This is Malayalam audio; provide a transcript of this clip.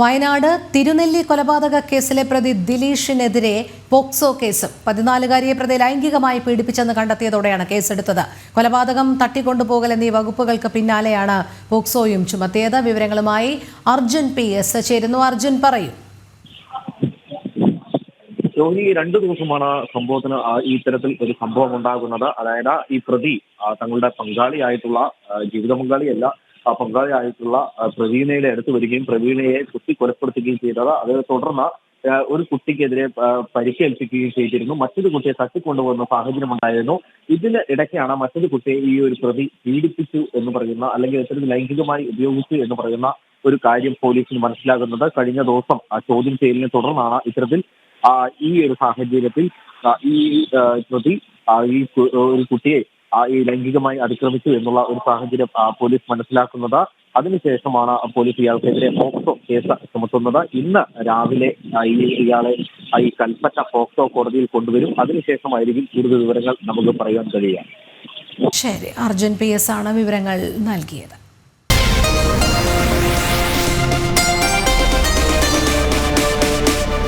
വയനാട് തിരുനെല്ലി കൊലപാതക കേസിലെ പ്രതി ദിലീഷിനെതിരെ പോക്സോ കേസ് 14-കാരിയെ പ്രതി ലൈംഗികമായി പീഡിപ്പിച്ചെന്ന് കണ്ടെത്തിയതോടെയാണ് കേസെടുത്തത്. കൊലപാതകം, തട്ടിക്കൊണ്ടുപോകൽ എന്നീ വകുപ്പുകൾക്ക് പിന്നാലെയാണ് പോക്സോയും ചുമത്തിയത്. വിവരങ്ങളുമായി അർജുൻ PS ചേരുന്നു. അർജുൻ, പറയൂ. ഈ 2 ദിവസമാണ് സംഭവത്തിന് ഈ തരത്തിൽ ഒരു സംഭവം ഉണ്ടാകുന്നത്. അതായത് ഈ പ്രതി തങ്ങളുടെ പങ്കാളിയായിട്ടുള്ള ജീവിത പങ്കാളിയല്ല പങ്കാളിയായിട്ടുള്ള പ്രവീണയുടെ അടുത്ത് വരികയും പ്രവീണയെ കുത്തി കൊലപ്പെടുത്തുകയും ചെയ്തത്. അതേ തുടർന്ന് ഒരു കുട്ടിക്കെതിരെ പരിക്കേൽപ്പിക്കുകയും ചെയ്തിരുന്നു. മറ്റൊരു കുട്ടിയെ തട്ടിക്കൊണ്ടുപോകുന്ന സാഹചര്യം ഉണ്ടായിരുന്നു. ഇതിന് ഇടയ്ക്കാണ് മറ്റൊരു കുട്ടിയെ ഈ ഒരു പ്രതി പീഡിപ്പിച്ചു എന്ന് പറയുന്ന, അല്ലെങ്കിൽ ഇത്തരത്തിൽ ലൈംഗികമായി ഉപയോഗിച്ചു എന്ന് പറയുന്ന ഒരു കാര്യം പോലീസിന് മനസ്സിലാകുന്നത്. കഴിഞ്ഞ ദിവസം ചോദ്യം ചെയ്യലിനെ തുടർന്നാണ് ഇത്തരത്തിൽ ഈ ഒരു സാഹചര്യത്തിൽ ഈ പ്രതി ഈ ഒരു കുട്ടിയെ ഈ ലൈംഗികമായി അതിക്രമിച്ചു എന്നുള്ള ഒരു സാഹചര്യം പോലീസ് മനസ്സിലാക്കുന്നത്. അതിനുശേഷമാണ് പോലീസ് ഇയാൾക്കെതിരെ പോക്സോ കേസ് ചുമത്തുന്നത്. ഇന്ന് രാവിലെ ഇയാളെ ഈ കൽപ്പറ്റ പോക്സോ കോടതിയിൽ കൊണ്ടുവരും. അതിനുശേഷമായിരിക്കും കൂടുതൽ വിവരങ്ങൾ നമുക്ക് പറയാൻ കഴിയുക. ശരി, അർജുൻ PS ആണ് വിവരങ്ങൾ നൽകിയത്.